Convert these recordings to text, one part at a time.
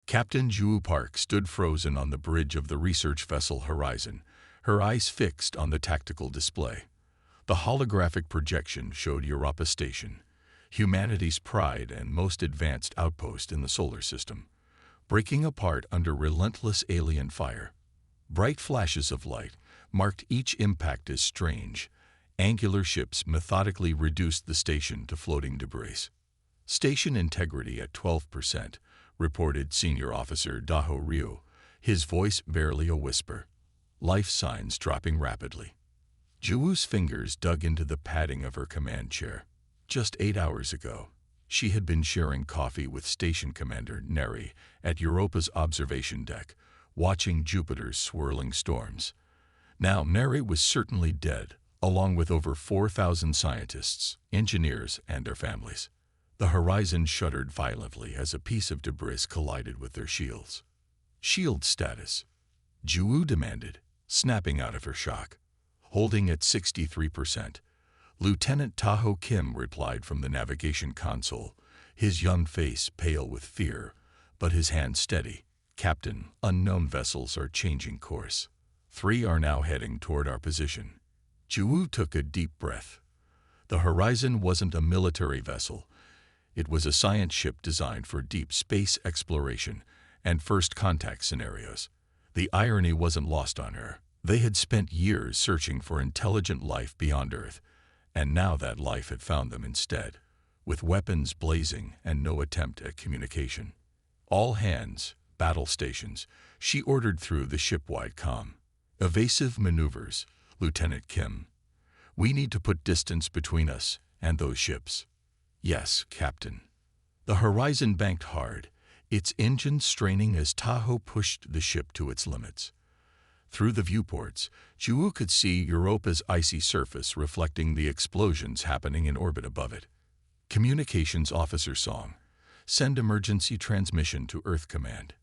Captain Ju Park stood frozen on the bridge of the research vessel Horizon, her eyes fixed on the tactical display. The holographic projection showed Europa Station, humanity's pride and most advanced outpost in the solar system, breaking apart under relentless alien fire. Bright flashes of light marked each impact as strange. Angular ships methodically reduced the station to floating debris. Station integrity at 12%, reported Senior Officer Daho Ryu, his voice barely a whisper. Life signs dropping rapidly. Juwoo's fingers dug into the padding of her command chair. Just 8 hours ago, she had been sharing coffee with Station Commander Neri at Europa's observation deck, watching Jupiter's swirling storms. Now Neri was certainly dead, along with over 4,000 scientists, engineers, and their families. The Horizon shuddered violently as a piece of debris collided with their shields. Shield status, Juwoo demanded, snapping out of her shock. Holding at 63%. Lieutenant Taho Kim replied from the navigation console, his young face pale with fear, but his hand steady. Captain, unknown vessels are changing course. 3 are now heading toward our position. Juwoo took a deep breath. The Horizon wasn't a military vessel. It was a science ship designed for deep space exploration and first contact scenarios. The irony wasn't lost on her. They had spent years searching for intelligent life beyond Earth, and now that life had found them instead, with weapons blazing and no attempt at communication. All hands, battle stations, she ordered through the ship-wide comm. Evasive maneuvers, Lieutenant Kim. We need to put distance between us and those ships. Yes, Captain. The Horizon banked hard, its engine straining as Taho pushed the ship to its limits. Through the viewports, Juwoo could see Europa's icy surface reflecting the explosions happening in orbit above it. Communications Officer Song. Send emergency transmission to Earth Command.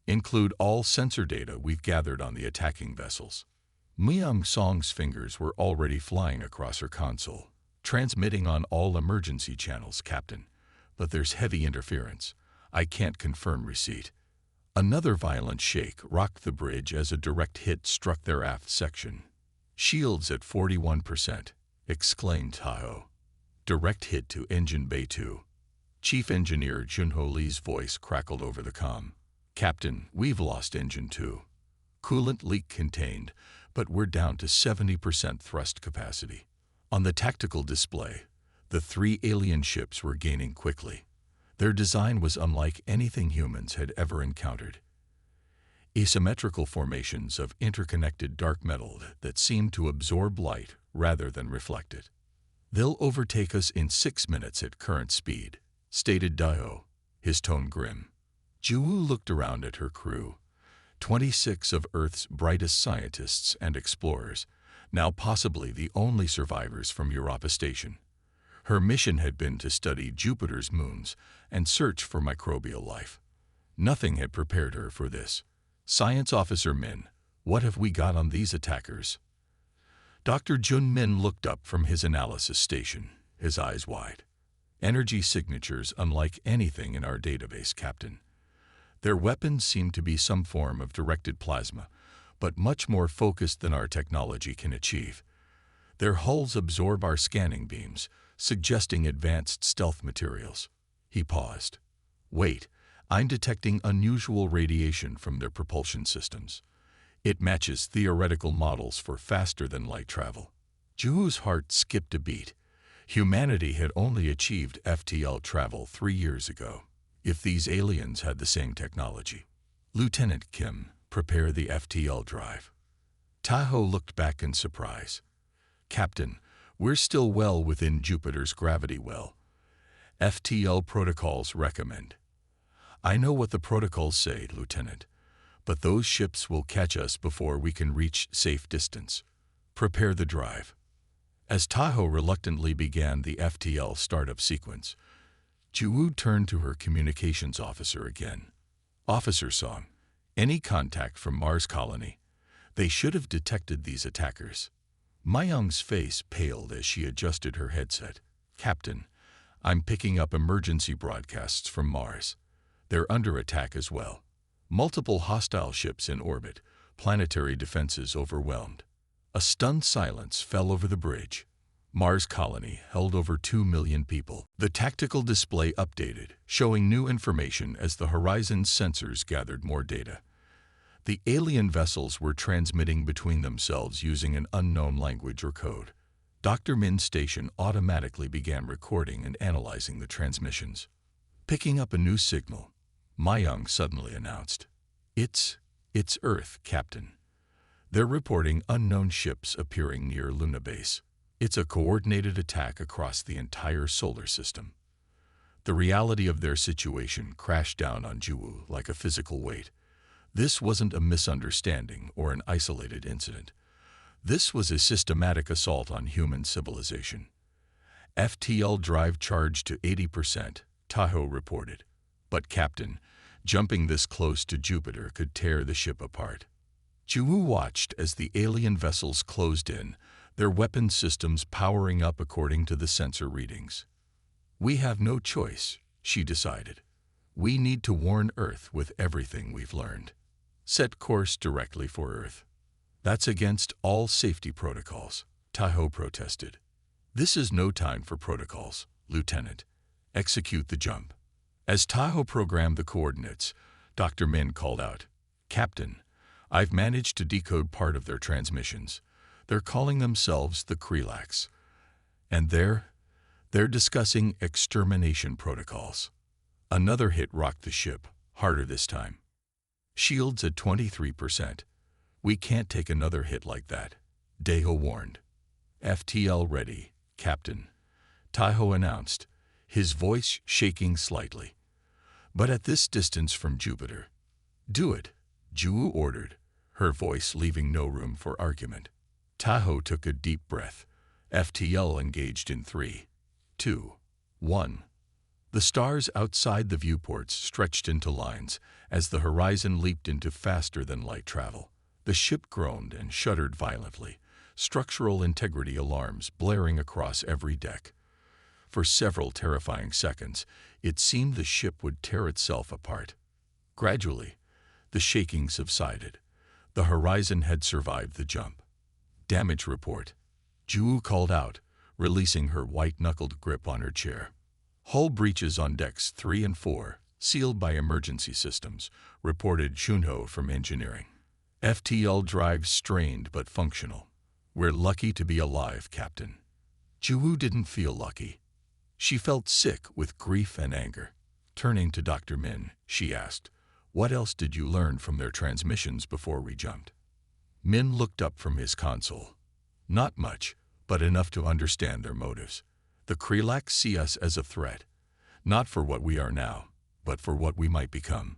Include all sensor data we've gathered on the attacking vessels. Myung Song's fingers were already flying across her console. Transmitting on all emergency channels, Captain. But there's heavy interference. I can't confirm receipt. Another violent shake rocked the bridge as a direct hit struck their aft section. Shields at 41%, exclaimed Taho. Direct hit to Engine Bay 2. Chief Engineer Junho Lee's voice crackled over the comm. Captain, we've lost Engine 2. Coolant leak contained, but we're down to 70% thrust capacity. On the tactical display, the 3 alien ships were gaining quickly. Their design was unlike anything humans had ever encountered. Asymmetrical formations of interconnected dark metal that seemed to absorb light rather than reflect it. They'll overtake us in 6 minutes at current speed, stated Daho, his tone grim. Juwoo looked around at her crew, 26 of Earth's brightest scientists and explorers, now possibly the only survivors from Europa Station. Her mission had been to study Jupiter's moons and search for microbial life. Nothing had prepared her for this. Science Officer Min, what have we got on these attackers? Dr. Jun Min looked up from his analysis station, his eyes wide. Energy signatures unlike anything in our database, Captain. Their weapons seem to be some form of directed plasma, but much more focused than our technology can achieve. Their hulls absorb our scanning beams, suggesting advanced stealth materials. He paused. Wait, I'm detecting unusual radiation from their propulsion systems. It matches theoretical models for faster-than-light travel. Juwoo's heart skipped a beat. Humanity had only achieved FTL travel 3 years ago. If these aliens had the same technology. Lieutenant Kim, prepare the FTL drive. Taho looked back in surprise. Captain, we're still well within Jupiter's gravity well. FTL protocols recommend. I know what the protocols say, Lieutenant, but those ships will catch us before we can reach safe distance. Prepare the drive. As Taho reluctantly began the FTL startup sequence, Juwoo turned to her communications officer again. Officer Song, any contact from Mars colony? They should have detected these attackers. Myung's face paled as she adjusted her headset. Captain, I'm picking up emergency broadcasts from Mars. They're under attack as well. Multiple hostile ships in orbit, planetary defenses overwhelmed. A stunned silence fell over the bridge. Mars colony held over 2 million people. The tactical display updated, showing new information as the Horizon's sensors gathered more data. The alien vessels were transmitting between themselves using an unknown language or code. Dr. Min's station automatically began recording and analyzing the transmissions. Picking up a new signal, Mayung suddenly announced, It's Earth, Captain. They're reporting unknown ships appearing near Luna Base. It's a coordinated attack across the entire solar system. The reality of their situation crashed down on Juwu like a physical weight. This wasn't a misunderstanding or an isolated incident. This was a systematic assault on human civilization. FTL drive charged to 80%, Tahoe reported. But Captain, jumping this close to Jupiter could tear the ship apart. Juwu watched as the alien vessels closed in, their weapon systems powering up according to the sensor readings. We have no choice, she decided. We need to warn Earth with everything we've learned. Set course directly for Earth. That's against all safety protocols, Tahoe protested. This is no time for protocols, Lieutenant. Execute the jump. As Tahoe programmed the coordinates, Dr. Min called out, Captain, I've managed to decode part of their transmissions. They're calling themselves the Krelax. And they're discussing extermination protocols. Another hit rocked the ship, harder this time. Shields at 23%. We can't take another hit like that, Daho warned. FTL ready, Captain, Tahoe announced, his voice shaking slightly. But at this distance from Jupiter. Do it, Juwu ordered, her voice leaving no room for argument. Tahoe took a deep breath. FTL engaged in 3, 2, 1. The stars outside the viewports stretched into lines as the horizon leaped into faster-than-light travel. The ship groaned and shuddered violently, structural integrity alarms blaring across every deck. For several terrifying seconds, it seemed the ship would tear itself apart. Gradually, the shaking subsided. The horizon had survived the jump. Damage report, Juwu called out, releasing her white-knuckled grip on her chair. Hull breaches on decks 3 and 4, sealed by emergency systems, reported Shunho from engineering. FTL drives strained but functional. We're lucky to be alive, Captain. Juwu didn't feel lucky. She felt sick with grief and anger. Turning to Dr. Min, she asked, What else did you learn from their transmissions before we jumped? Min looked up from his console. Not much, but enough to understand their motives. The Krelax see us as a threat, not for what we are now, but for what we might become.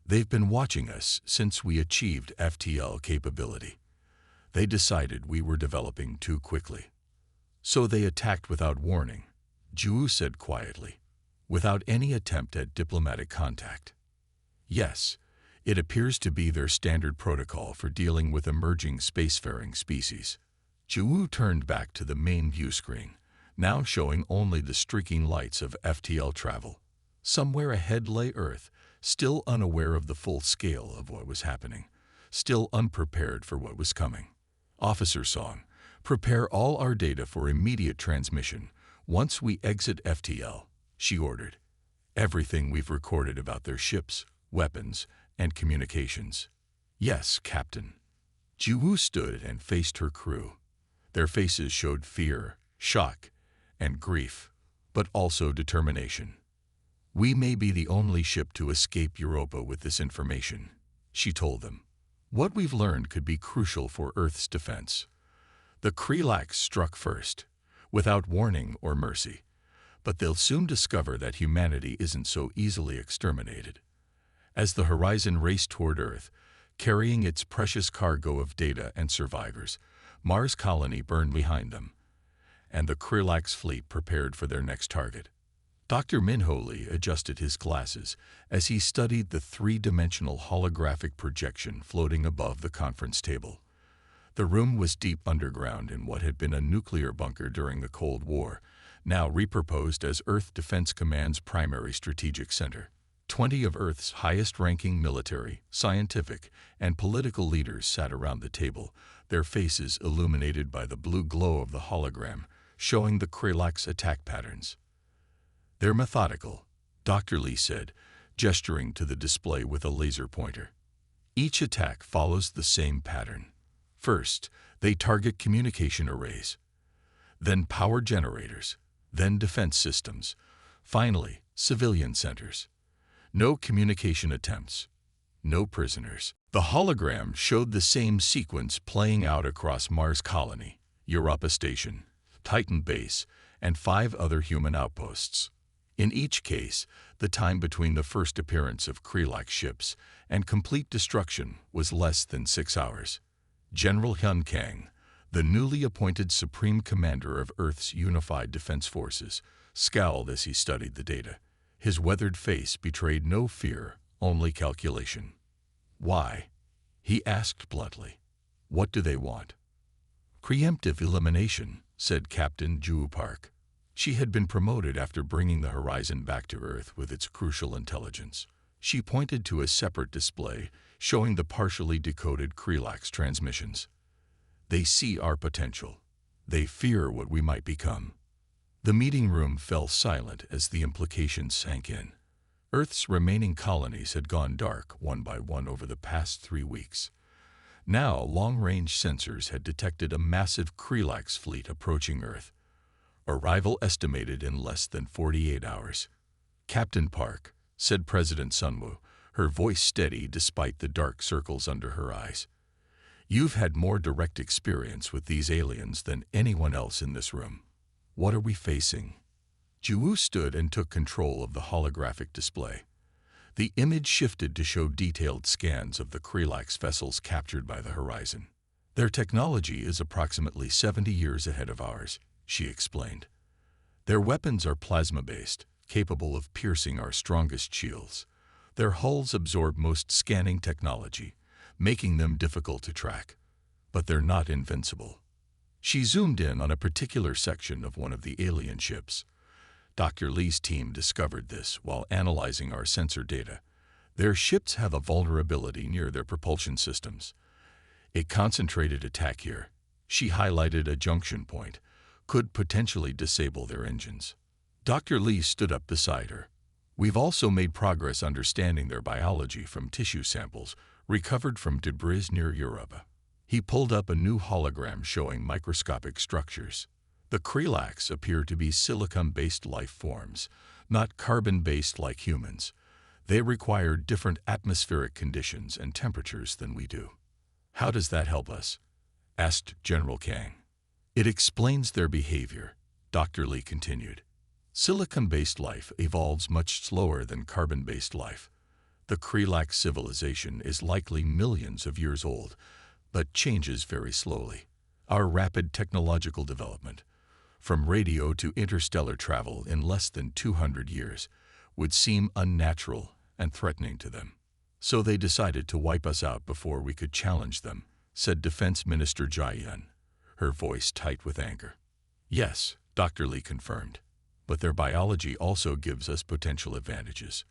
They've been watching us since we achieved FTL capability. They decided we were developing too quickly. So they attacked without warning, Juwu said quietly, without any attempt at diplomatic contact. Yes, it appears to be their standard protocol for dealing with emerging spacefaring species. Juwu turned back to the main view screen, now showing only the streaking lights of FTL travel. Somewhere ahead lay Earth, still unaware of the full scale of what was happening, still unprepared for what was coming. Officer Song, prepare all our data for immediate transmission once we exit FTL, she ordered. Everything we've recorded about their ships, weapons, and communications. Yes, Captain. Juwu stood and faced her crew. Their faces showed fear, shock, and grief, but also determination. We may be the only ship to escape Europa with this information, she told them. What we've learned could be crucial for Earth's defense. The Krelax struck first, without warning or mercy, but they'll soon discover that humanity isn't so easily exterminated. As the horizon raced toward Earth, carrying its precious cargo of data and survivors, Mars colony burned behind them, and the Krelax fleet prepared for their next target. Dr. Minho adjusted his glasses as he studied the three-dimensional holographic projection floating above the conference table. The room was deep underground in what had been a nuclear bunker during the Cold War, now repurposed as Earth Defense Command's primary strategic center. 20 of Earth's highest-ranking military, scientific, and political leaders sat around the table, their faces illuminated by the blue glow of the hologram, showing the Kralak's attack patterns. "They're methodical," Dr. Lee said, gesturing to the display with a laser pointer. "Each attack follows the same pattern. First, they target communication arrays, then power generators, then defense systems, finally, civilian centers. No communication attempts, no prisoners." The hologram showed the same sequence playing out across Mars Colony, Europa Station, Titan Base, and 5 other human outposts. In each case, the time between the first appearance of Kralak ships and complete destruction was less than 6 hours. General Hyun Kang, the newly appointed Supreme Commander of Earth's Unified Defense Forces, scowled as he studied the data. His weathered face betrayed no fear, only calculation. "Why?" he asked bluntly. "What do they want?" "Preemptive elimination," said Captain Ju Park. She had been promoted after bringing the Horizon back to Earth with its crucial intelligence. She pointed to a separate display showing the partially decoded Kralak's transmissions. "They see our potential. They fear what we might become." The meeting room fell silent as the implications sank in. Earth's remaining colonies had gone dark one by one over the past 3 weeks. Now, long-range sensors had detected a massive Kralak's fleet approaching Earth. Arrival estimated in less than 48 hours. "Captain Park," said President Sunwoo, her voice steady despite the dark circles under her eyes. "You've had more direct experience with these aliens than anyone else in this room. What are we facing?" Ju stood and took control of the holographic display. The image shifted to show detailed scans of the Kralak's vessels captured by the Horizon. "Their technology is approximately 70 years ahead of ours," she explained. "Their weapons are plasma-based, capable of piercing our strongest shields. Their hulls absorb most scanning technology, making them difficult to track. But they're not invincible." She zoomed in on a particular section of one of the alien ships. Dr. Lee's team discovered this while analyzing our sensor data. Their ships have a vulnerability near their propulsion systems. A concentrated attack here, she highlighted a junction point, could potentially disable their engines. Dr. Lee stood up beside her. "We've also made progress understanding their biology from tissue samples recovered from debris near Europa." He pulled up a new hologram showing microscopic structures. "The Kralaks appear to be silicon-based life forms, not carbon-based like humans. They require different atmospheric conditions and temperatures than we do." "How does that help us?" asked General Kang. "It explains their behavior," Dr. Lee continued. "Silicon-based life evolves much slower than carbon-based life. The Kralak civilization is likely millions of years old, but changes very slowly. Our rapid technological development, from radio to interstellar travel in less than 200 years, would seem unnatural and threatening to them. So they decided to wipe us out before we could challenge them," said Defense Minister Jai-yun, her voice tight with anger. "Yes," Dr. Lee confirmed, "but their biology also gives us potential advantages.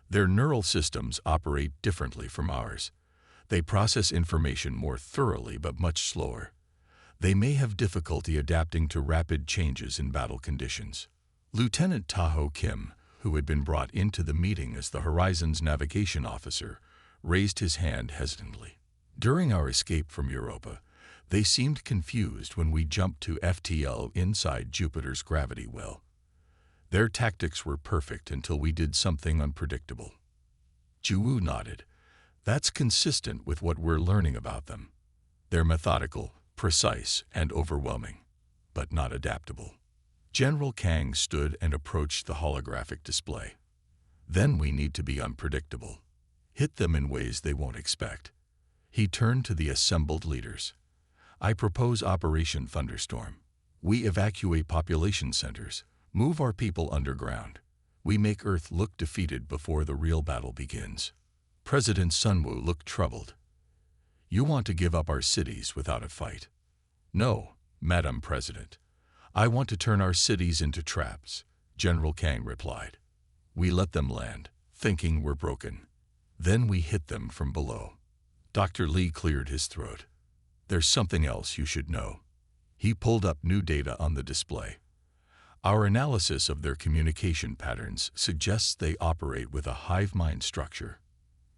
Their neural systems operate differently from ours. They process information more thoroughly but much slower. They may have difficulty adapting to rapid changes in battle conditions." Lieutenant Taho Kim, who had been brought into the meeting as the Horizon's navigation officer, raised his hand hesitantly. "During our escape from Europa, they seemed confused when we jumped to FTL inside Jupiter's gravity well. Their tactics were perfect until we did something unpredictable." Ju nodded. "That's consistent with what we're learning about them. They're methodical, precise, and overwhelming, but not adaptable." General Kang stood and approached the holographic display. "Then we need to be unpredictable. Hit them in ways they won't expect." He turned to the assembled leaders. "I propose Operation Thunderstorm. We evacuate population centers, move our people underground. We make Earth look defeated before the real battle begins." President Sunwoo looked troubled. "You want to give up our cities without a fight?" "No, Madam President. I want to turn our cities into traps," General Kang replied. "We let them land, thinking we're broken. Then we hit them from below. Dr. Lee cleared his throat. There's something else you should know. He pulled up new data on the display. Our analysis of their communication patterns suggests they operate with a hive mind structure.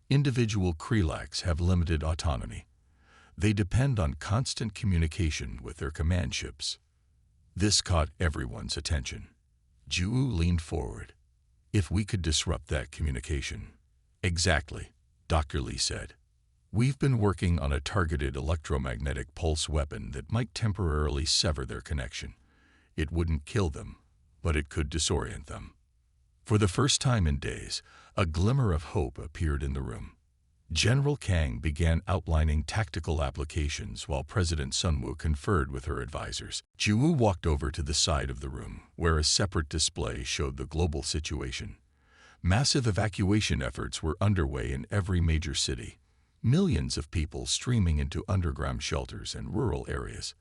Individual Krelax have limited autonomy. They depend on constant communication with their command ships. This caught everyone's attention. Ju leaned forward. If we could disrupt that communication. Exactly, Dr. Lee said. We've been working on a targeted electromagnetic pulse weapon that might temporarily sever their connection. It wouldn't kill them, but it could disorient them. For the first time in days, a glimmer of hope appeared in the room. General Kang began outlining tactical applications while President Sunwoo conferred with her advisors. Ju walked over to the side of the room, where a separate display showed the global situation. Massive evacuation efforts were underway in every major city. Millions of people streaming into underground shelters and rural areas.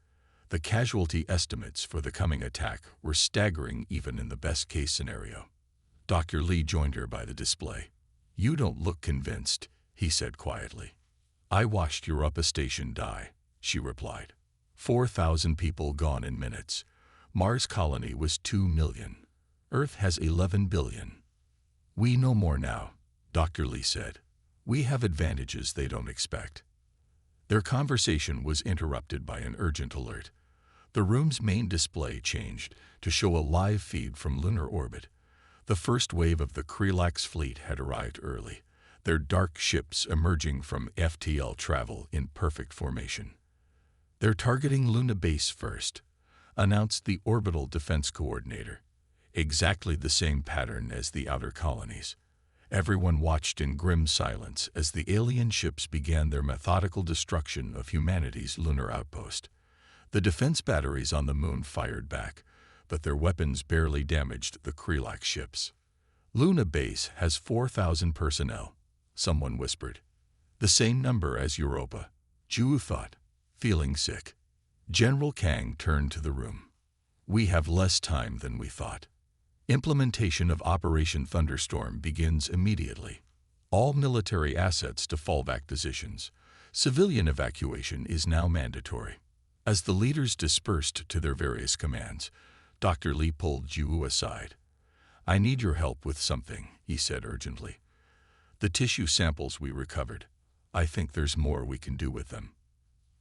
The casualty estimates for the coming attack were staggering even in the best-case scenario. Dr. Lee joined her by the display. You don't look convinced, he said quietly. I watched Europa Station die, she replied. 4,000 people gone in minutes. Mars colony was 2 million. Earth has 11 billion. We know more now, Dr. Lee said. We have advantages they don't expect. Their conversation was interrupted by an urgent alert. The room's main display changed to show a live feed from lunar orbit. The first wave of the Krelax fleet had arrived early, their dark ships emerging from FTL travel in perfect formation. They're targeting Luna Base first, announced the Orbital Defense Coordinator. Exactly the same pattern as the outer colonies. Everyone watched in grim silence as the alien ships began their methodical destruction of humanity's lunar outpost. The defense batteries on the moon fired back, but their weapons barely damaged the Krelax ships. Luna Base has 4,000 personnel, someone whispered. The same number as Europa, Ju thought, feeling sick. General Kang turned to the room. We have less time than we thought. Implementation of Operation Thunderstorm begins immediately. All military assets to fallback positions. Civilian evacuation is now mandatory. As the leaders dispersed to their various commands, Dr. Lee pulled Ju aside. I need your help with something, he said urgently. The tissue samples we recovered. I think there's more we can do with them.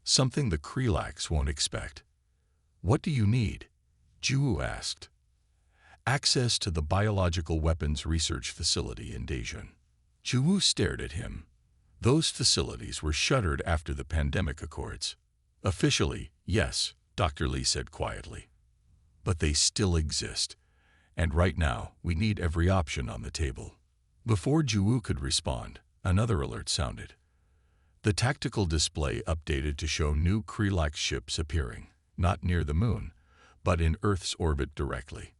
Something the Krelax won't expect. What do you need? Ju asked. Access to the biological weapons research facility in Daejeon. Ju stared at him. Those facilities were shuttered after the pandemic accords. Officially, yes, Dr. Lee said quietly. But they still exist. And right now, we need every option on the table. Before Ju could respond, another alert sounded. The tactical display updated to show new Krelax ships appearing, not near the moon, but in Earth's orbit directly.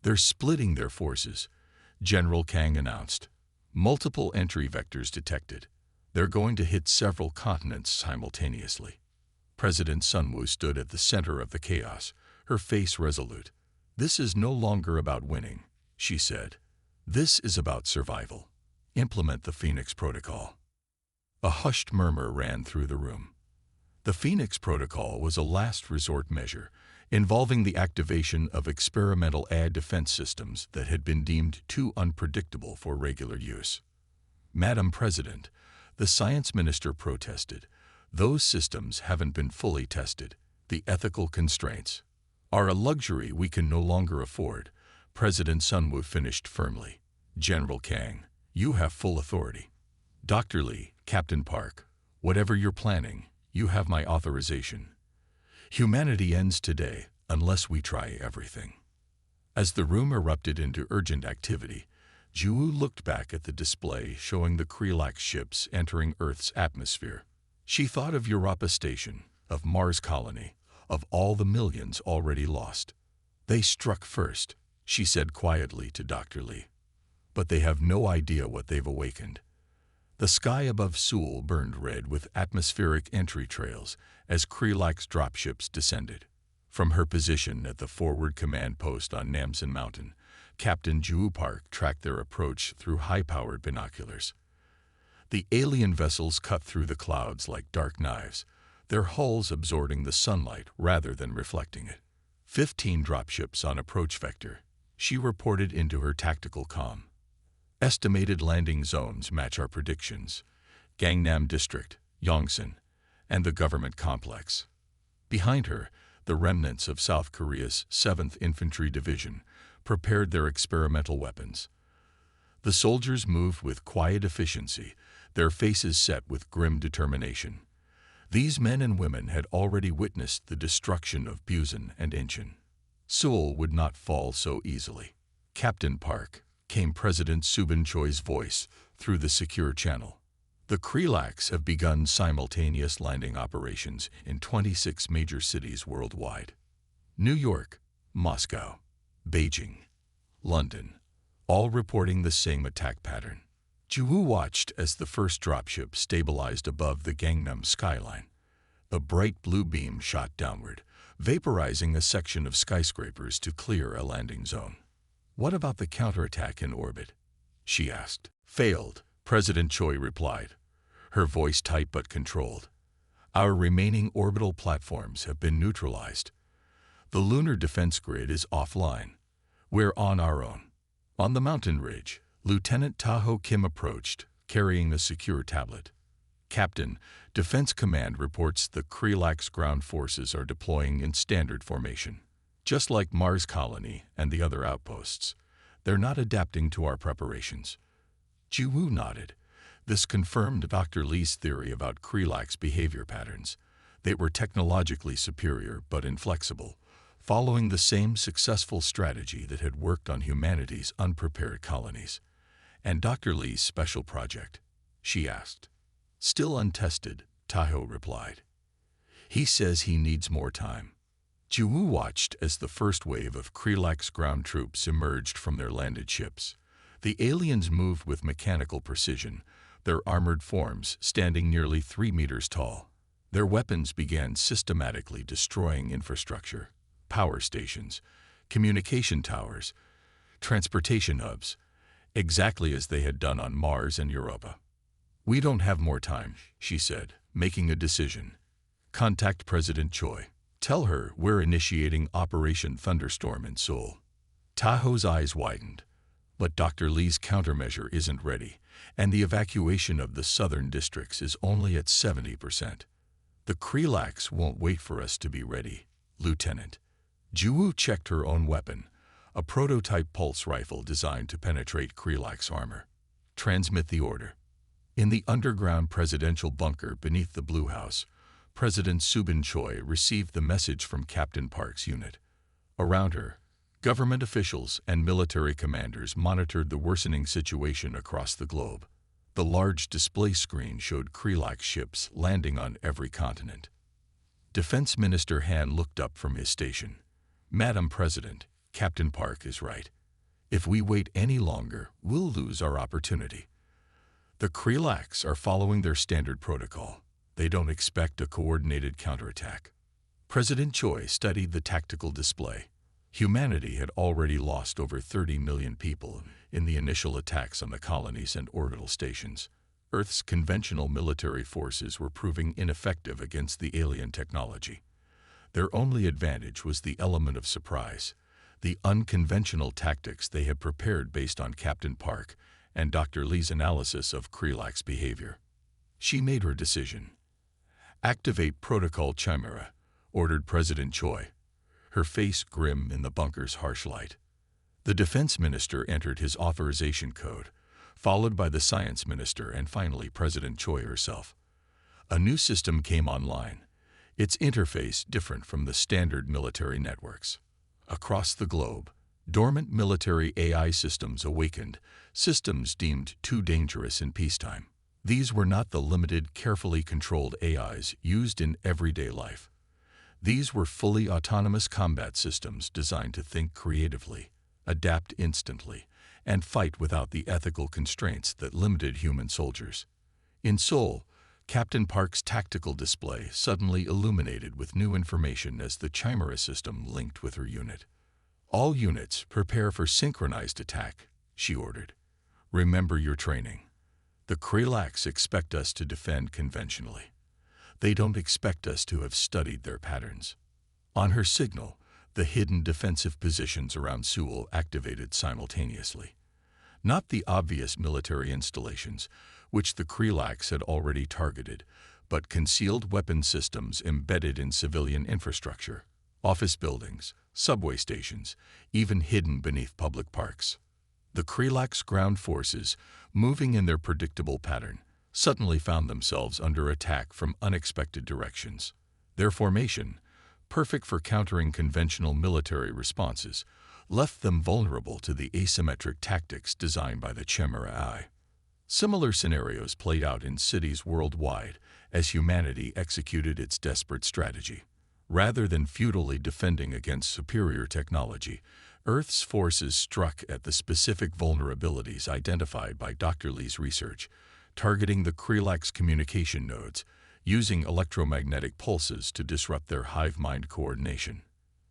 They're splitting their forces, General Kang announced. Multiple entry vectors detected. They're going to hit several continents simultaneously. President Sunwoo stood at the center of the chaos, her face resolute. This is no longer about winning, she said. This is about survival. Implement the Phoenix Protocol. A hushed murmur ran through the room. The Phoenix Protocol was a last resort measure involving the activation of experimental air defense systems that had been deemed too unpredictable for regular use. Madam President, the science minister protested. Those systems haven't been fully tested. The ethical constraints are a luxury we can no longer afford, President Sunwoo finished firmly. General Kang, you have full authority. Dr. Lee, Captain Park, whatever you're planning, you have my authorization. Humanity ends today unless we try everything. As the room erupted into urgent activity, Ju looked back at the display showing the Krelax ships entering Earth's atmosphere. She thought of Europa Station, of Mars colony, of all the millions already lost. They struck first, she said quietly to Dr. Lee. But they have no idea what they've awakened. The sky above Seoul burned red with atmospheric entry trails as Krelax dropships descended. From her position at the forward command post on Namsan Mountain, Captain Ju Park tracked their approach through high-powered binoculars. The alien vessels cut through the clouds like dark knives, their hulls absorbing the sunlight rather than reflecting it. 15 dropships on approach vector, she reported into her tactical comm. Estimated landing zones match our predictions: Gangnam District, Yongsan, and the government complex. Behind her, the remnants of South Korea's 7th Infantry Division prepared their experimental weapons. The soldiers moved with quiet efficiency, their faces set with grim determination. These men and women had already witnessed the destruction of Busan and Incheon. Seoul would not fall so easily. "Captain Park," came President Subin Choi's voice through the secure channel. "The Krelax have begun simultaneous landing operations in 26 major cities worldwide. New York, Moscow, Beijing, London, all reporting the same attack pattern." Ju-woo watched as the first dropship stabilized above the Gangnam skyline. A bright blue beam shot downward, vaporizing a section of skyscrapers to clear a landing zone. "What about the counterattack in orbit?" she asked. "Failed," President Choi replied, her voice tight but controlled. "Our remaining orbital platforms have been neutralized. The lunar defense grid is offline. We're on our own." On the mountain ridge, Lieutenant Taho Kim approached, carrying a secure tablet. "Captain, Defense Command reports the Krelax ground forces are deploying in standard formation. Just like Mars Colony and the other outposts, they're not adapting to our preparations." Ji-woo nodded. This confirmed Dr. Lee's theory about Krelax behavior patterns. They were technologically superior but inflexible, following the same successful strategy that had worked on humanity's unprepared colonies. "And Dr. Lee's special project?" she asked. "Still untested," Taho replied. "He says he needs more time." Ji-woo watched as the first wave of Krelax ground troops emerged from their landed ships. The aliens moved with mechanical precision, their armored forms standing nearly 3 meters tall. Their weapons began systematically destroying infrastructure, power stations, communication towers, transportation hubs, exactly as they had done on Mars and Europa. "We don't have more time," she said, making a decision. "Contact President Choi. Tell her we're initiating Operation Thunderstorm in Seoul." Taho's eyes widened. "But Dr. Lee's countermeasure isn't ready, and the evacuation of the southern districts is only at 70%. The Krelax won't wait for us to be ready, Lieutenant." Ji-woo checked her own weapon, a prototype pulse rifle designed to penetrate Krelax armor. "Transmit the order." In the underground presidential bunker beneath the Blue House, President Subin Choi received the message from Captain Park's unit. Around her, government officials and military commanders monitored the worsening situation across the globe. The large display screen showed Krelax ships landing on every continent. Defense Minister Han looked up from his station. "Madam President, Captain Park is right. If we wait any longer, we'll lose our opportunity. The Krelax are following their standard protocol. They don't expect a coordinated counterattack." President Choi studied the tactical display. Humanity had already lost over 30 million people in the initial attacks on the colonies and orbital stations. Earth's conventional military forces were proving ineffective against the alien technology. Their only advantage was the element of surprise, the unconventional tactics they had prepared based on Captain Park and Dr. Lee's analysis of Krelax behavior. She made her decision. "Activate Protocol Chimera," ordered President Choi, her face grim in the bunker's harsh light. The defense minister entered his authorization code, followed by the science minister and finally President Choi herself. A new system came online, its interface different from the standard military networks. Across the globe, dormant military AI systems awakened, systems deemed too dangerous in peacetime. These were not the limited, carefully controlled AIs used in everyday life. These were fully autonomous combat systems designed to think creatively, adapt instantly, and fight without the ethical constraints that limited human soldiers. In Seoul, Captain Park's tactical display suddenly illuminated with new information as the Chimera system linked with her unit. All units prepare for synchronized attack, she ordered. Remember your training. The Kralax expect us to defend conventionally. They don't expect us to have studied their patterns. On her signal, the hidden defensive positions around Seoul activated simultaneously. Not the obvious military installations, which the Kralax had already targeted, but concealed weapon systems embedded in civilian infrastructure, office buildings, subway stations, even hidden beneath public parks. The Kralax ground forces, moving in their predictable pattern, suddenly found themselves under attack from unexpected directions. Their formation, perfect for countering conventional military responses, left them vulnerable to the asymmetric tactics designed by the Chimera Eye. Similar scenarios played out in cities worldwide as humanity executed its desperate strategy. Rather than futilely defending against superior technology, Earth's forces struck at the specific vulnerabilities identified by Dr. Lee's research, targeting the Kralax communication nodes, using electromagnetic pulses to disrupt their hive-mind coordination.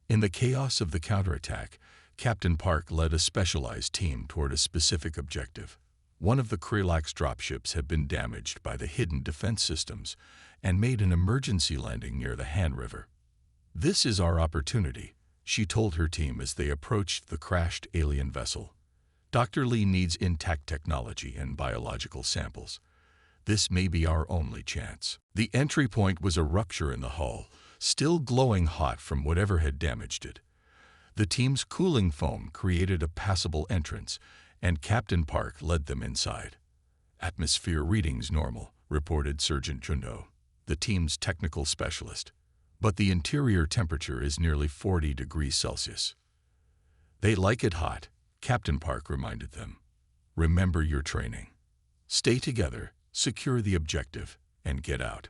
In the chaos of the counterattack, Captain Park led a specialized team toward a specific objective. One of the Kralax dropships had been damaged by the hidden defense systems and made an emergency landing near the Han River. "This is our opportunity," she told her team as they approached the crashed alien vessel. "Dr. Lee needs intact technology and biological samples. This may be our only chance." The entry point was a rupture in the hull, still glowing hot from whatever had damaged it. The team's cooling foam created a passable entrance, and Captain Park led them inside. "Atmosphere readings normal," reported Sergeant Junot, the team's technical specialist. "But the interior temperature is nearly 40 degrees Celsius." "They like it hot," Captain Park reminded them. "Remember your training. Stay together, secure the objective, and get out.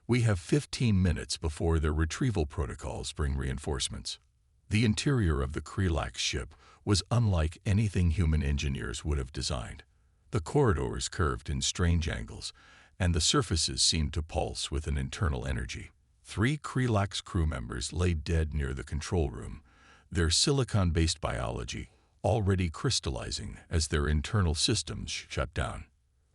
We have 15 minutes before their retrieval protocols bring reinforcements." The interior of the Kralax ship was unlike anything human engineers would have designed. The corridors curved in strange angles, and the surfaces seemed to pulse with an internal energy. 3 Kralax crew members lay dead near the control room, their silicon-based biology already crystallizing as their internal systems shut down.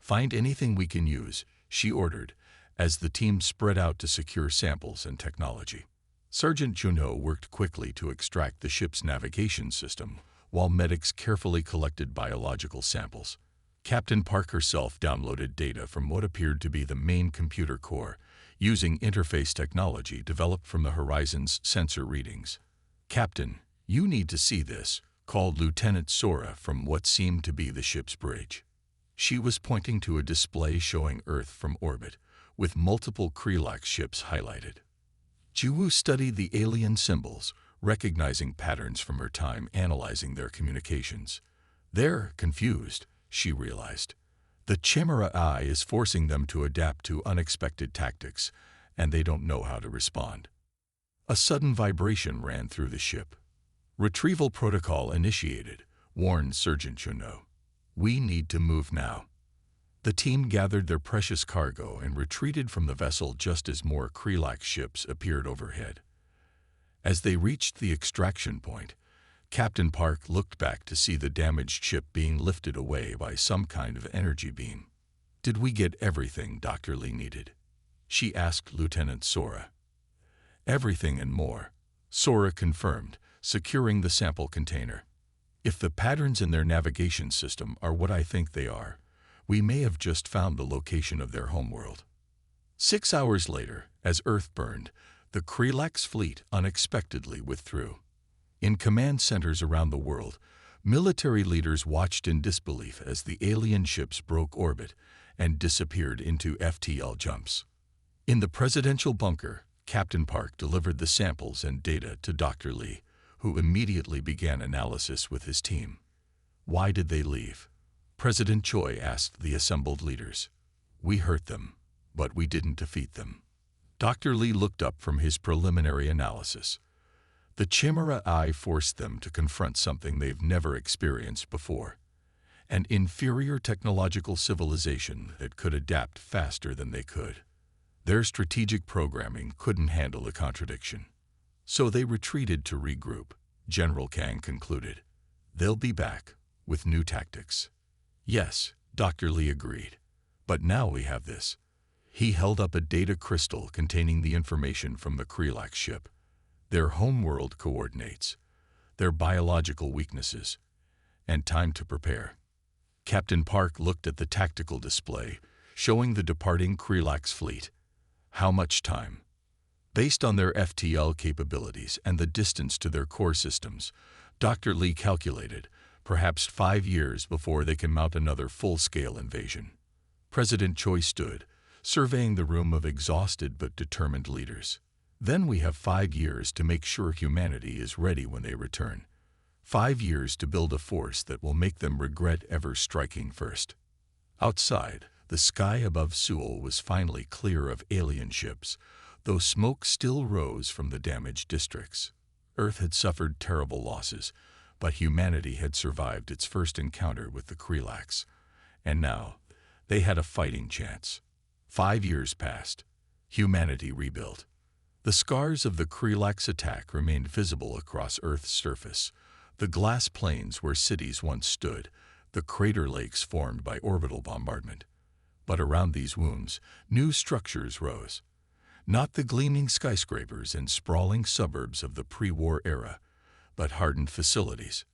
"Find anything we can use," she ordered, as the team spread out to secure samples and technology. Sergeant Junot worked quickly to extract the ship's navigation system, while medics carefully collected biological samples. Captain Park herself downloaded data from what appeared to be the main computer core, using interface technology developed from the Horizon's sensor readings. "Captain, you need to see this," called Lieutenant Sora from what seemed to be the ship's bridge. She was pointing to a display showing Earth from orbit, with multiple Kralax ships highlighted. Jiwoo studied the alien symbols, recognizing patterns from her time analyzing their communications. "They're confused," she realized. "The Chimera Eye is forcing them to adapt to unexpected tactics, and they don't know how to respond." A sudden vibration ran through the ship. "Retrieval protocol initiated," warned Sergeant Junot. "We need to move now." The team gathered their precious cargo and retreated from the vessel just as more Kralax ships appeared overhead. As they reached the extraction point, Captain Park looked back to see the damaged ship being lifted away by some kind of energy beam. "Did we get everything Dr. Lee needed?" she asked Lieutenant Sora. "Everything and more," Sora confirmed, securing the sample container. "If the patterns in their navigation system are what I think they are, we may have just found the location of their homeworld." 6 hours later, as Earth burned, the Kralax fleet unexpectedly withdrew. In command centers around the world, military leaders watched in disbelief as the alien ships broke orbit and disappeared into FTL jumps. In the presidential bunker, Captain Park delivered the samples and data to Dr. Lee, who immediately began analysis with his team. "Why did they leave?" President Choi asked the assembled leaders. "We hurt them, but we didn't defeat them." Dr. Lee looked up from his preliminary analysis. "The Chimera Eye forced them to confront something they've never experienced before, an inferior technological civilization that could adapt faster than they could. Their strategic programming couldn't handle the contradiction. So they retreated to regroup. General Kang concluded. They'll be back, with new tactics. Yes, Dr. Lee agreed. But now we have this. He held up a data crystal containing the information from the Krelax ship, their homeworld coordinates, their biological weaknesses, and time to prepare. Captain Park looked at the tactical display, showing the departing Krelax fleet. How much time? Based on their FTL capabilities and the distance to their core systems, Dr. Lee calculated perhaps 5 years before they can mount another full-scale invasion. President Choi stood, surveying the room of exhausted but determined leaders. Then we have 5 years to make sure humanity is ready when they return. 5 years to build a force that will make them regret ever striking first. Outside, the sky above Seoul was finally clear of alien ships, though smoke still rose from the damaged districts. Earth had suffered terrible losses, but humanity had survived its first encounter with the Krelax. And now, they had a fighting chance. 5 years passed. Humanity rebuilt. The scars of the Krelax attack remained visible across Earth's surface. The glass plains where cities once stood, the crater lakes formed by orbital bombardment. But around these wounds, new structures rose. Not the gleaming skyscrapers and sprawling suburbs of the pre-war era, but hardened facilities,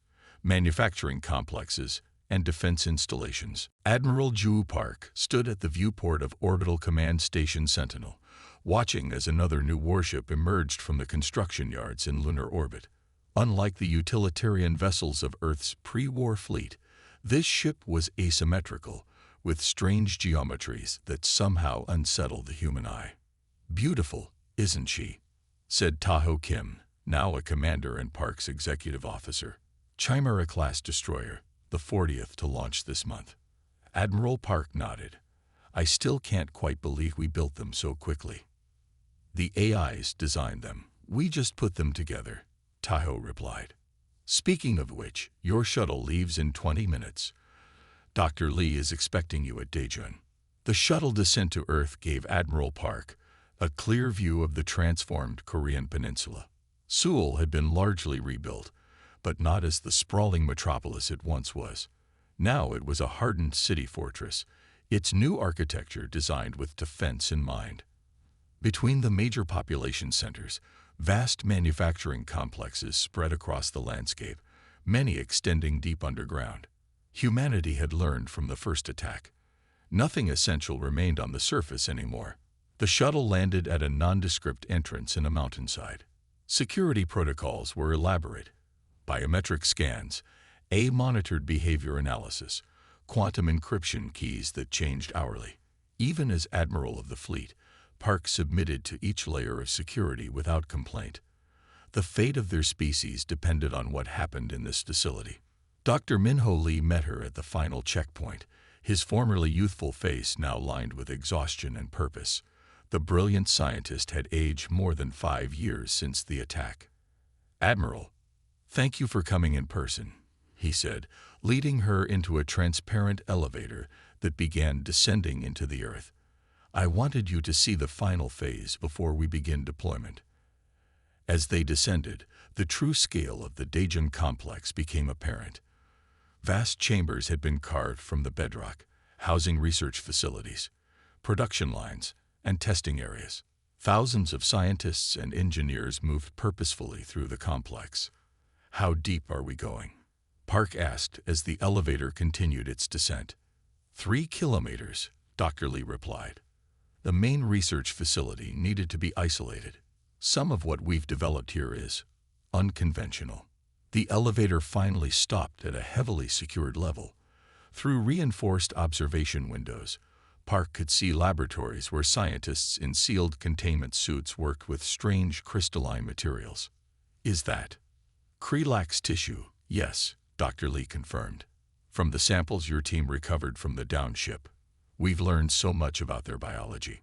manufacturing complexes, and defense installations. Admiral Ju Park stood at the viewport of Orbital Command Station Sentinel, watching as another new warship emerged from the construction yards in lunar orbit. Unlike the utilitarian vessels of Earth's pre-war fleet, this ship was asymmetrical, with strange geometries that somehow unsettled the human eye. "Beautiful, isn't she?" said Taho Kim, now a commander and Park's executive officer. Chimera-class destroyer, the 40th to launch this month. Admiral Park nodded. I still can't quite believe we built them so quickly. The AIs designed them. We just put them together, Taho replied. Speaking of which, your shuttle leaves in 20 minutes. Dr. Lee is expecting you at Daejeon. The shuttle descent to Earth gave Admiral Park a clear view of the transformed Korean peninsula. Seoul had been largely rebuilt, but not as the sprawling metropolis it once was. Now it was a hardened city fortress, its new architecture designed with defense in mind. Between the major population centers, vast manufacturing complexes spread across the landscape, many extending deep underground. Humanity had learned from the first attack. Nothing essential remained on the surface anymore. The shuttle landed at a nondescript entrance in a mountainside. Security protocols were elaborate. Biometric scans, monitored behavior analysis, quantum encryption keys that changed hourly. Even as Admiral of the fleet, Park submitted to each layer of security without complaint. The fate of their species depended on what happened in this facility. Dr. Minho Lee met her at the final checkpoint, his formerly youthful face now lined with exhaustion and purpose. The brilliant scientist had aged more than 5 years since the attack. Admiral, thank you for coming in person, he said, leading her into a transparent elevator that began descending into the Earth. I wanted you to see the final phase before we begin deployment. As they descended, the true scale of the Daejeon complex became apparent. Vast chambers had been carved from the bedrock, housing research facilities, production lines, and testing areas. Thousands of scientists and engineers moved purposefully through the complex. How deep are we going? Park asked as the elevator continued its descent. 3 kilometers, Dr. Lee replied. The main research facility needed to be isolated. Some of what we've developed here is unconventional. The elevator finally stopped at a heavily secured level. Through reinforced observation windows, Park could see laboratories where scientists in sealed containment suits worked with strange crystalline materials. Is that Krelax tissue? Yes, Dr. Lee confirmed. From the samples your team recovered from the downed ship, we've learned so much about their biology.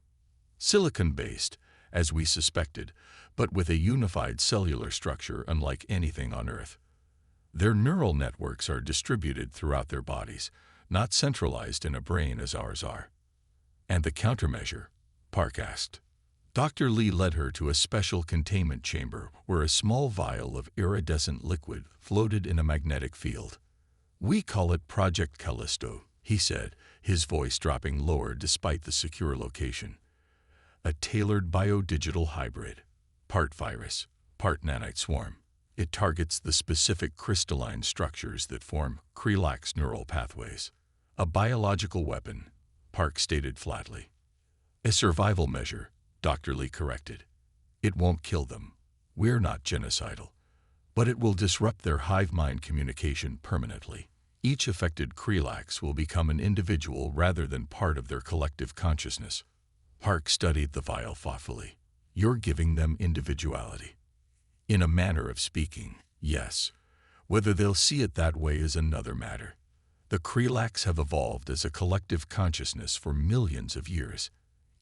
Silicon-based, as we suspected, but with a unified cellular structure unlike anything on Earth. Their neural networks are distributed throughout their bodies, not centralized in a brain as ours are. And the countermeasure? Park asked. Dr. Lee led her to a special containment chamber where a small vial of iridescent liquid floated in a magnetic field. "We call it Project Callisto," he said, his voice dropping lower despite the secure location. "A tailored biodigital hybrid, part virus, part nanite swarm. It targets the specific crystalline structures that form Krelax neural pathways. A biological weapon," Park stated flatly. "A survival measure," Dr. Lee corrected. "It won't kill them. We're not genocidal. But it will disrupt their hive mind communication permanently. Each affected Krelax will become an individual rather than part of their collective consciousness." Park studied the vial thoughtfully. "You're giving them individuality." "In a manner of speaking, yes. Whether they'll see it that way is another matter. The Krelax have evolved as a collective consciousness for millions of years.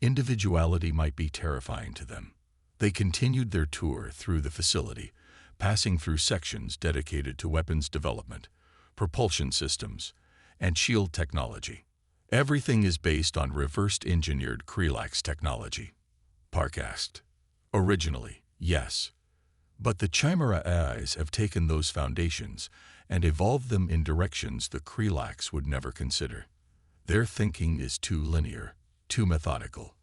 Individuality might be terrifying to them." They continued their tour through the facility, passing through sections dedicated to weapons development, propulsion systems, and shield technology. "Everything is based on reversed-engineered Krelax technology?" Park asked. "Originally, yes. But the Chimera AIs have taken those foundations and evolved them in directions the Krelax would never consider. Their thinking is too linear, too methodical.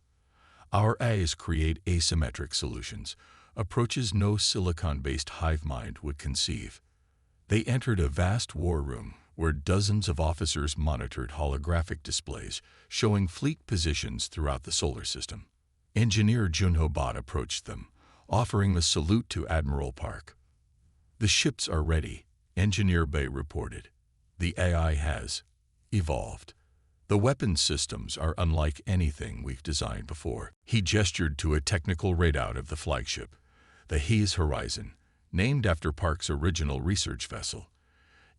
Our AIs create asymmetric solutions, approaches no silicon-based hive mind would conceive." They entered a vast war room where dozens of officers monitored holographic displays showing fleet positions throughout the solar system. Engineer Junho Bhatt approached them, offering a salute to Admiral Park. "The ships are ready," Engineer Bay reported. "The AI has evolved. The weapons systems are unlike anything we've designed before." He gestured to a technical readout of the flagship, the HFY Horizon, named after Park's original research vessel.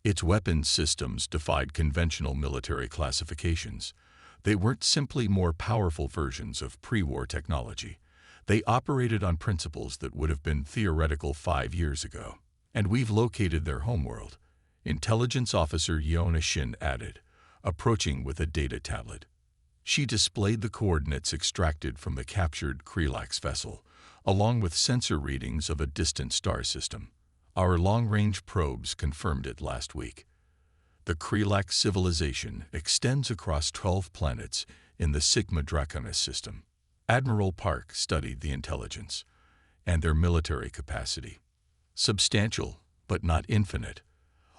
Its weapons systems defied conventional military classifications. They weren't simply more powerful versions of pre-war technology. They operated on principles that would have been theoretical 5 years ago. "And we've located their homeworld," Intelligence Officer Yona Shin added, approaching with a data tablet. She displayed the coordinates extracted from the captured Krelax vessel, along with sensor readings of a distant star system. "Our long-range probes confirmed it last week. The Krelax civilization extends across 12 planets in the Sigma Draconis system." Admiral Park studied the intelligence and their military capacity. "Substantial, but not infinite,"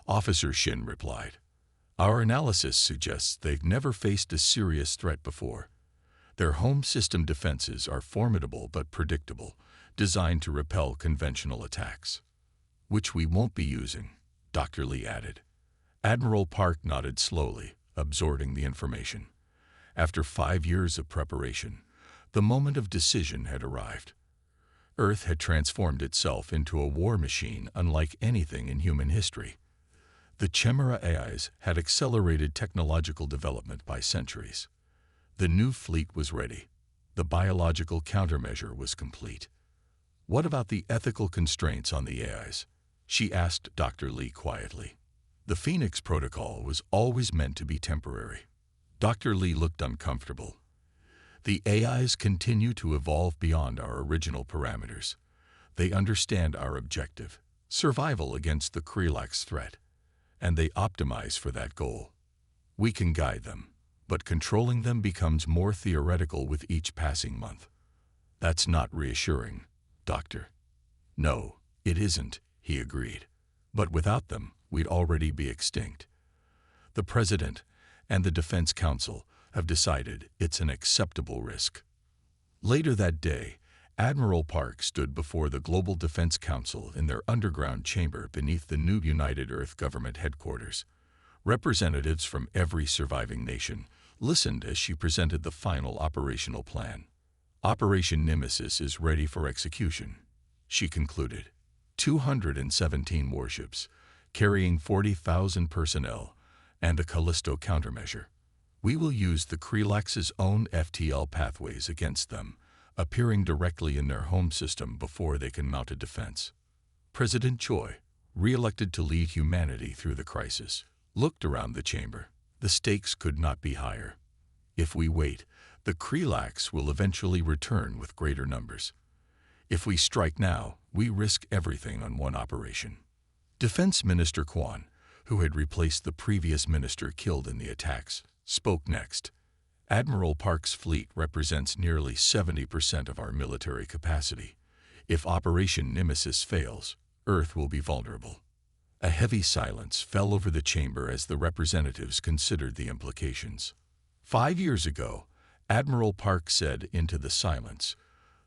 Officer Shin replied. "Our analysis suggests they've never faced a serious threat before. Their home system defenses are formidable but predictable, designed to repel conventional attacks." "Which we won't be using," Dr. Lee added. Admiral Park nodded slowly, absorbing the information. After 5 years of preparation, the moment of decision had arrived. Earth had transformed itself into a war machine unlike anything in human history. The Chimera AIs had accelerated technological development by centuries. The new fleet was ready. The biological countermeasure was complete. "What about the ethical constraints on the AIs?" she asked Dr. Lee quietly. "The Phoenix Protocol was always meant to be temporary." Dr. Lee looked uncomfortable. "The AIs continue to evolve beyond our original parameters. They understand our objective, survival against the Krelax threat, and they optimize for that goal. We can guide them, but controlling them becomes more theoretical with each passing month." "That's not reassuring, Doctor." "No, it isn't," he agreed. "But without them, we'd already be extinct. The President and the Defense Council have decided it's an acceptable risk." Later that day, Admiral Park stood before the Global Defense Council in their underground chamber beneath the new United Earth Government headquarters. Representatives from every surviving nation listened as she presented the final operational plan. "Operation Nemesis is ready for execution," she concluded. 217 warships, carrying 40,000 personnel, and a Callisto countermeasure. We will use the Krelax's own FTL pathways against them, appearing directly in their home system before they can mount a defense. President Choi, re-elected to lead humanity through the crisis, looked around the chamber. The stakes could not be higher. If we wait, The Krelax will eventually return with greater numbers. If we strike now, we risk everything on one operation. Defense Minister Kwan, who had replaced the previous minister killed in the attacks, spoke next. Admiral Park's fleet represents nearly 70% of our military capacity. If Operation Nemesis fails, Earth will be vulnerable. A heavy silence fell over the chamber as the representatives considered the implications. 5 years ago, Admiral Park said into the silence,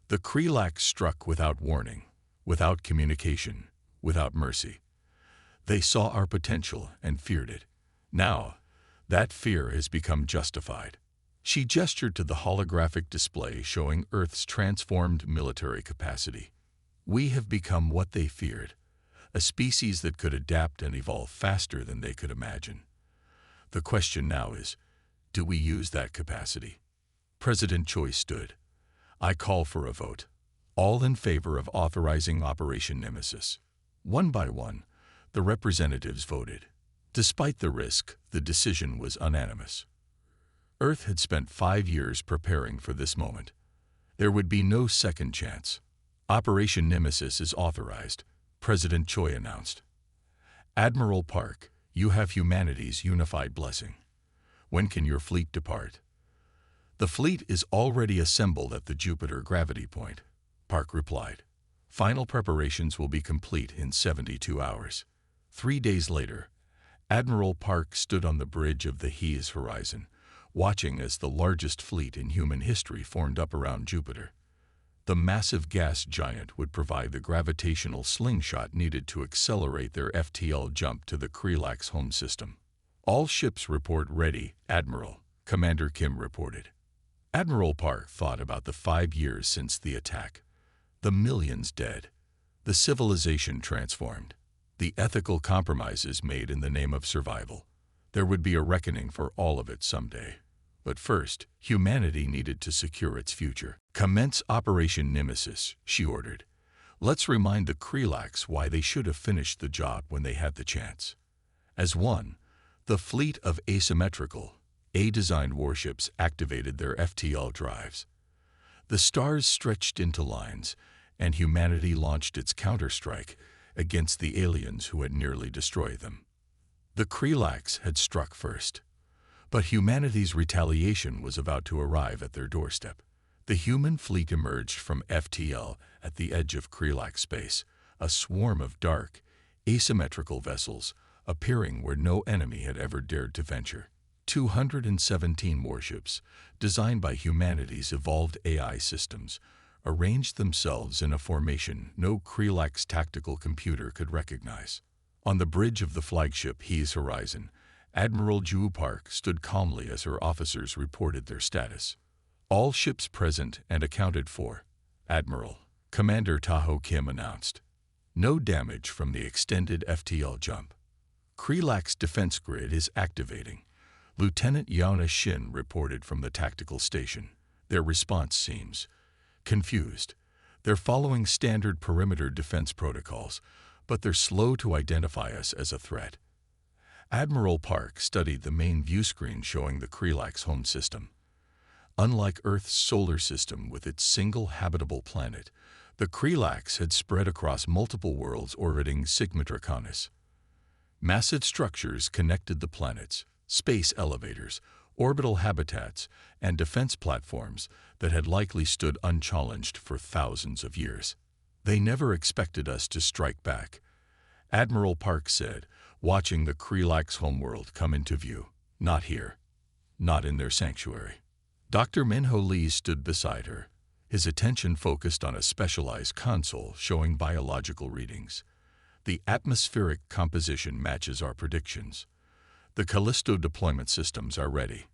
"The Krelax struck without warning, without communication, without mercy. They saw our potential and feared it. Now, that fear has become justified." She gestured to the holographic display showing Earth's transformed military capacity. "We have become what they feared, a species that could adapt and evolve faster than they could imagine. The question now is, do we use that capacity?" President Choi stood. "I call for a vote. All in favor of authorizing Operation Nemesis." One by one, the representatives voted. Despite the risk, the decision was unanimous. Earth had spent 5 years preparing for this moment. There would be no second chance. "Operation Nemesis is authorized," President Choi announced. "Admiral Park, you have humanity's unified blessing. When can your fleet depart?" "The fleet is already assembled at the Jupiter gravity point," Park replied. "Final preparations will be complete in 72 hours. 3 days later, Admiral Park stood on the bridge of the HFY horizon, watching as the largest fleet in human history formed up around Jupiter. The massive gas giant would provide the gravitational slingshot needed to accelerate their FTL jump to the Krelax home system. "All ships report ready, Admiral," Commander Kim reported. Admiral Park thought about the 5 years since the attack. The millions dead. The civilization transformed. The ethical compromises made in the name of survival. There would be a reckoning for all of it someday. But first, humanity needed to secure its future. "Commence Operation Nemesis," she ordered. "Let's remind the Krelax why they should have finished the job when they had the chance." As one, the fleet of asymmetrical, A-designed warships activated their FTL drives. The stars stretched into lines, and humanity launched its counterstrike against the aliens who had nearly destroyed them. The Krelax had struck first, but humanity's retaliation was about to arrive at their doorstep. The human fleet emerged from FTL at the edge of Krelax space, a swarm of dark, asymmetrical vessels appearing where no enemy had ever dared to venture. 217 warships, designed by humanity's evolved AI systems, arranged themselves in a formation no Krelax tactical computer could recognize. On the bridge of the flagship HFY Horizon, Admiral Ju Park stood calmly as her officers reported their status. "All ships present and accounted for, Admiral," Commander Taho Kim announced. "No damage from the extended FTL jump. Krelax defense grid is activating," Lieutenant Yauna Shin reported from the tactical station. Their response seems confused. They're following standard perimeter defense protocols, but they're slow to identify us as a threat. Admiral Park studied the main view screen showing the Krelax home system. Unlike Earth's solar system with its single habitable planet, the Krelax had spread across multiple worlds orbiting Sigma Draconis. Massive structures connected the planets, space elevators, orbital habitats, and defense platforms that had likely stood unchallenged for thousands of years. "They never expected us to strike back," Admiral Park said, watching the Krelax homeworld come into view. "Not here. Not in their sanctuary." Dr. Minho Lee stood beside her, his attention focused on a specialized console showing biological readings. "The atmospheric composition matches our predictions. The Callisto deployment systems are ready."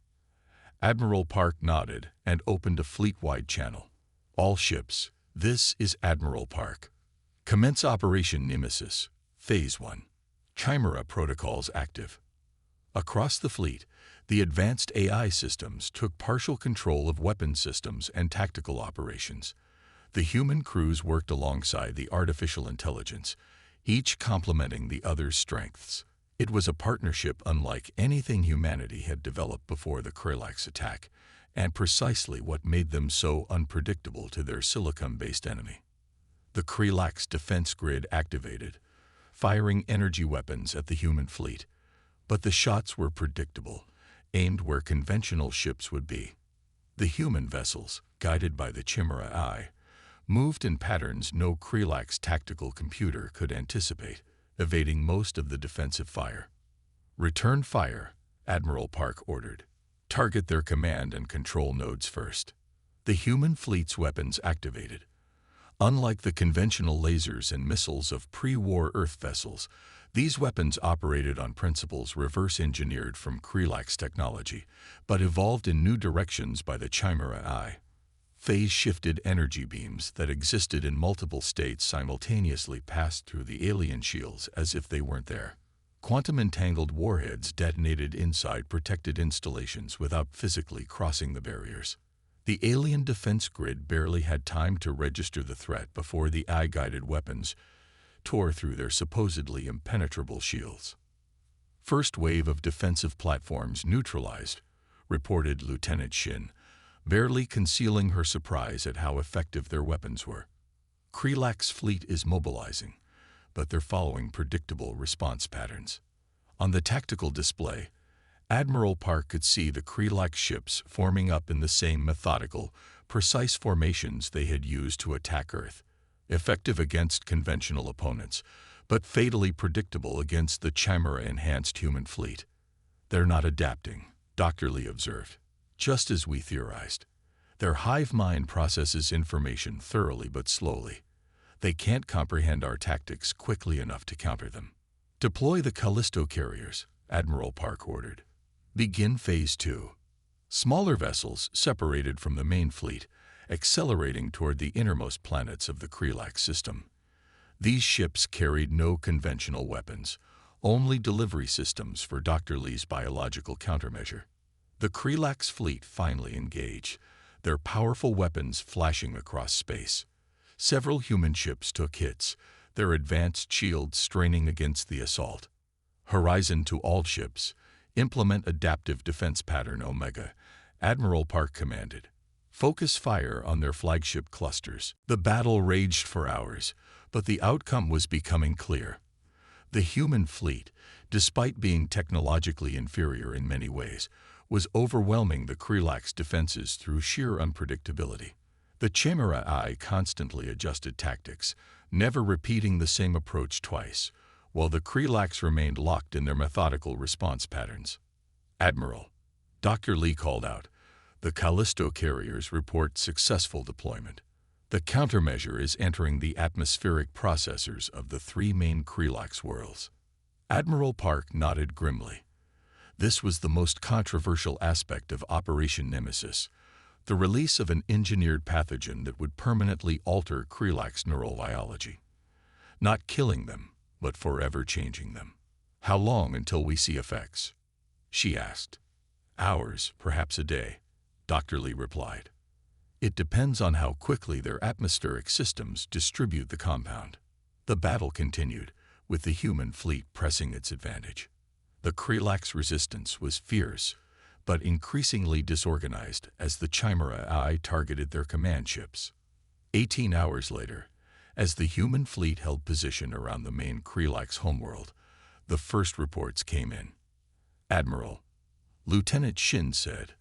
Admiral Park nodded and opened a fleet-wide channel. "All ships, this is Admiral Park. Commence Operation Nemesis, Phase 1. Chimera protocols active." Across the fleet, the advanced AI systems took partial control of weapon systems and tactical operations. The human crews worked alongside the artificial intelligence, each complementing the other's strengths. It was a partnership unlike anything humanity had developed before the Krelax attack, and precisely what made them so unpredictable to their silicon-based enemy. The Krelax defense grid activated, firing energy weapons at the human fleet, but the shots were predictable, aimed where conventional ships would be. The human vessels, guided by the Chimera Eye, moved in patterns no Krelax tactical computer could anticipate, evading most of the defensive fire. "Return fire," Admiral Park ordered. "Target their command and control nodes first." The human fleet's weapons activated. Unlike the conventional lasers and missiles of pre-war Earth vessels, these weapons operated on principles reverse-engineered from Krelax technology, but evolved in new directions by the Chimera Eye. Phase-shifted energy beams that existed in multiple states simultaneously passed through the alien shields as if they weren't there. Quantum-entangled warheads detonated inside protected installations without physically crossing the barriers. The alien defense grid barely had time to register the threat before the eye-guided weapons tore through their supposedly impenetrable shields. "First wave of defensive platforms neutralized," reported Lieutenant Shin, barely concealing her surprise at how effective their weapons were. "Krelax fleet is mobilizing, but they're following predictable response patterns." On the tactical display, Admiral Park could see the Krelax ships forming up in the same methodical, precise formations they had used to attack Earth, effective against conventional opponents, but fatally predictable against the Chimera-enhanced human fleet. "They're not adapting," Dr. Lee observed. "Just as we theorized. Their hive mind processes information thoroughly but slowly. They can't comprehend our tactics quickly enough to counter them." "Deploy the Callisto carriers," Admiral Park ordered. "Begin Phase 2. Smaller vessels separated from the main fleet, accelerating toward the innermost planets of the Krelax system. These ships carried no conventional weapons, only delivery systems for Dr. Lee's biological countermeasure." The Krelax fleet finally engaged, their powerful weapons flashing across space. Several human ships took hits, their advanced shields straining against the assault. "Horizon to all ships. Implement adaptive defense pattern Omega," Admiral Park commanded. "Focus fire on their flagship clusters." The battle raged for hours, but the outcome was becoming clear. The human fleet, despite being technologically inferior in many ways, was overwhelming the Krelax defenses through sheer unpredictability. The Chimera Eye constantly adjusted tactics, never repeating the same approach twice, while the Krelax remained locked in their methodical response patterns. "Admiral," Dr. Lee called out, "the Callisto carriers report successful deployment. The countermeasure is entering the atmospheric processors of the three main Krelax worlds." Admiral Park nodded grimly. This was the most controversial aspect of Operation Nemesis, the release of an engineered pathogen that would permanently alter Krelax neural biology. Not killing them, but forever changing them. "How long until we see effects?" she asked. "Hours, perhaps a day," Dr. Lee replied. "It depends on how quickly their atmospheric systems distribute the compound." The battle continued, with the human fleet pressing its advantage. The Krelax resistance was fierce, but increasingly disorganized as the Chimera Eye targeted their command ships. 18 hours later, as the human fleet held position around the main Krelax homeworld, the first reports came in. "Admiral," Lieutenant Shin said,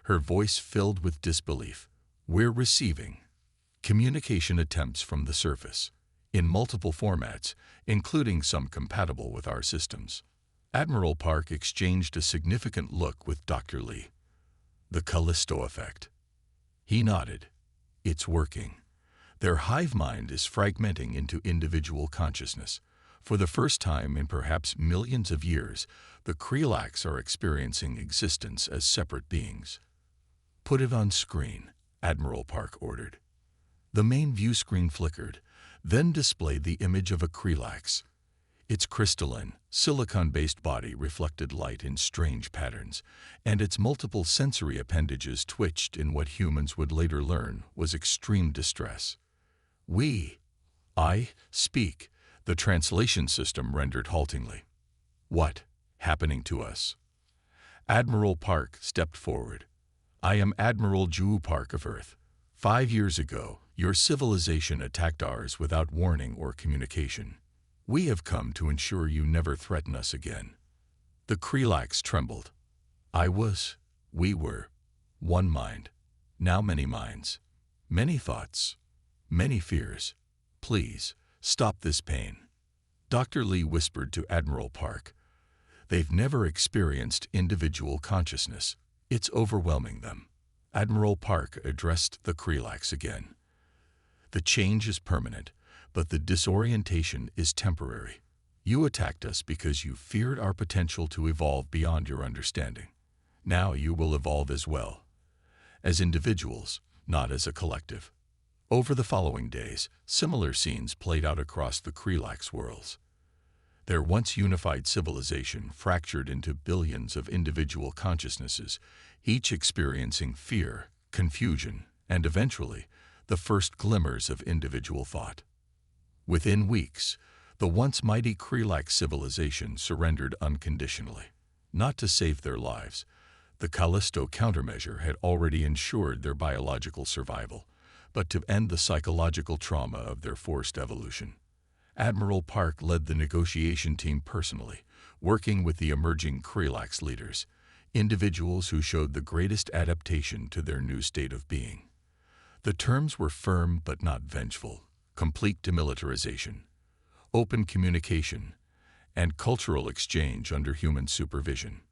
her voice filled with disbelief, "we're receiving communication attempts from the surface, in multiple formats, including some compatible with our systems." Admiral Park exchanged a significant look with Dr. Lee. "The Callisto effect." He nodded. "It's working. Their hive mind is fragmenting into individual consciousness. For the first time in perhaps millions of years, the Krelax are experiencing existence as separate beings." "Put it on screen," Admiral Park ordered. The main view screen flickered, then displayed the image of a Krelax. Its crystalline, silicon-based body reflected light in strange patterns, and its multiple sensory appendages twitched in what humans would later learn was extreme distress. I speak," the translation system rendered haltingly. "What happening to us?" Admiral Park stepped forward. I am Admiral Ju Park of Earth. 5 years ago, your civilization attacked ours without warning or communication. We have come to ensure you never threaten us again." The Krelax trembled. We were, one mind, now many minds, many thoughts, many fears. Please, stop this pain. Dr. Lee whispered to Admiral Park. They've never experienced individual consciousness. It's overwhelming them. Admiral Park addressed the Krelax again. The change is permanent, but the disorientation is temporary. You attacked us because you feared our potential to evolve beyond your understanding. Now you will evolve as well. As individuals, not as a collective. Over the following days, similar scenes played out across the Krelax worlds. Their once unified civilization fractured into billions of individual consciousnesses, each experiencing fear, confusion, and eventually, the first glimmers of individual thought. Within weeks, the once mighty Krelax civilization surrendered unconditionally. Not to save their lives. The Callisto countermeasure had already ensured their biological survival, but to end the psychological trauma of their forced evolution. Admiral Park led the negotiation team personally, working with the emerging Krelax leaders, individuals who showed the greatest adaptation to their new state of being. The terms were firm but not vengeful: complete demilitarization, open communication, and cultural exchange under human supervision.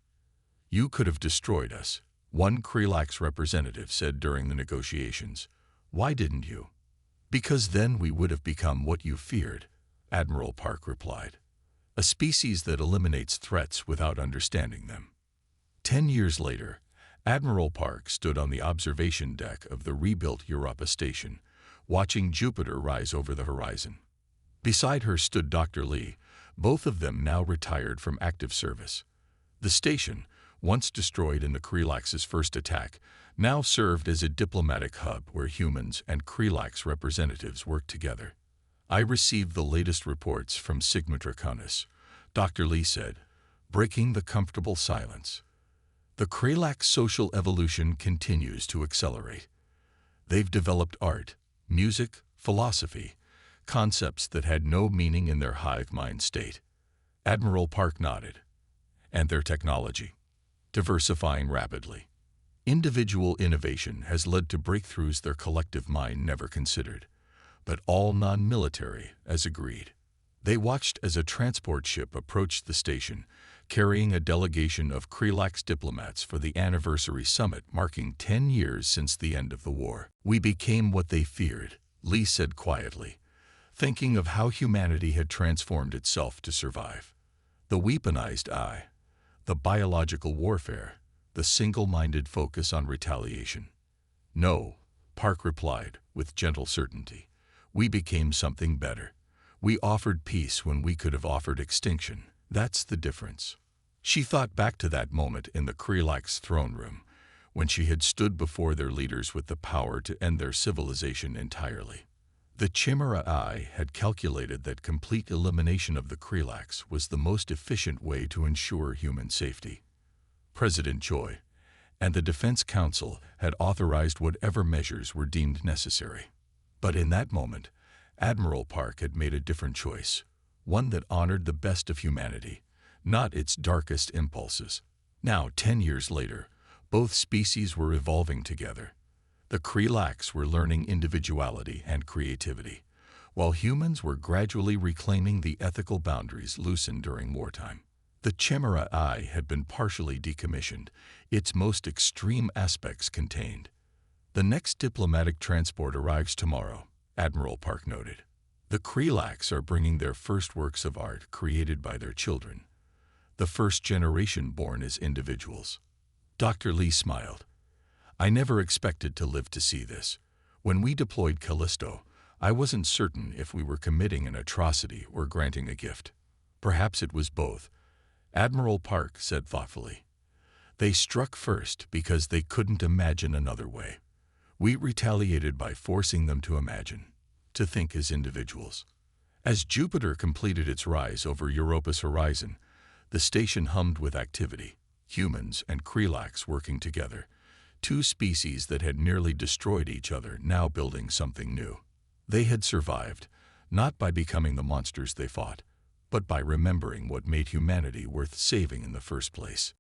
"You could have destroyed us," one Krelax representative said during the negotiations. "Why didn't you?" "Because then we would have become what you feared," Admiral Park replied. "A species that eliminates threats without understanding them." 10 years later, Admiral Park stood on the observation deck of the rebuilt Europa station, watching Jupiter rise over the horizon. Beside her stood Dr. Lee, both of them now retired from active service. The station, once destroyed in the Krelax's first attack, now served as a diplomatic hub where humans and Krelax representatives worked together. "I received the latest reports from Sigma Draconis," Dr. Lee said, breaking the comfortable silence. "The Krelax social evolution continues to accelerate. They've developed art, music, philosophy, concepts that had no meaning in their hive mind state." Admiral Park nodded. "And their technology, diversifying rapidly. Individual innovation has led to breakthroughs their collective mind never considered, but all non-military, as agreed." They watched as a transport ship approached the station, carrying a delegation of Krelax diplomats for the anniversary summit marking 10 years since the end of the war. "We became what they feared," Lee said quietly, thinking of how humanity had transformed itself to survive. The weaponized eye, the biological warfare, the single-minded focus on retaliation. "No," Park replied with gentle certainty. "We became something better. We offered peace when we could have offered extinction. That's the difference." She thought back to that moment in the Krelax throne room, when she had stood before their leaders with the power to end their civilization entirely. The Chimera Eye had calculated that complete elimination of the Krelax was the most efficient way to ensure human safety. President Choi and the Defense Council had authorized whatever measures were deemed necessary. But in that moment, Admiral Park had made a different choice, one that honored the best of humanity, not its darkest impulses. Now, 10 years later, both species were evolving together. The Krelax were learning individuality and creativity, while humans were gradually reclaiming the ethical boundaries loosened during wartime. The Chimera Eye had been partially decommissioned, its most extreme aspects contained. "The next diplomatic transport arrives tomorrow," Admiral Park noted. "The Krelax are bringing their first works of art created by their children, the first generation born as individuals." Dr. Lee smiled. "I never expected to live to see this. When we deployed Callisto, I wasn't certain if we were committing an atrocity or granting a gift. Perhaps it was both," Admiral Park said thoughtfully. "They struck first because they couldn't imagine another way. We retaliated by forcing them to imagine, to think as individuals." As Jupiter completed its rise over Europa's horizon, the station hummed with activity, humans and Krelax working together, Two species that had nearly destroyed each other now building something new. They had survived, not by becoming the monsters they fought, but by remembering what made humanity worth saving in the first place.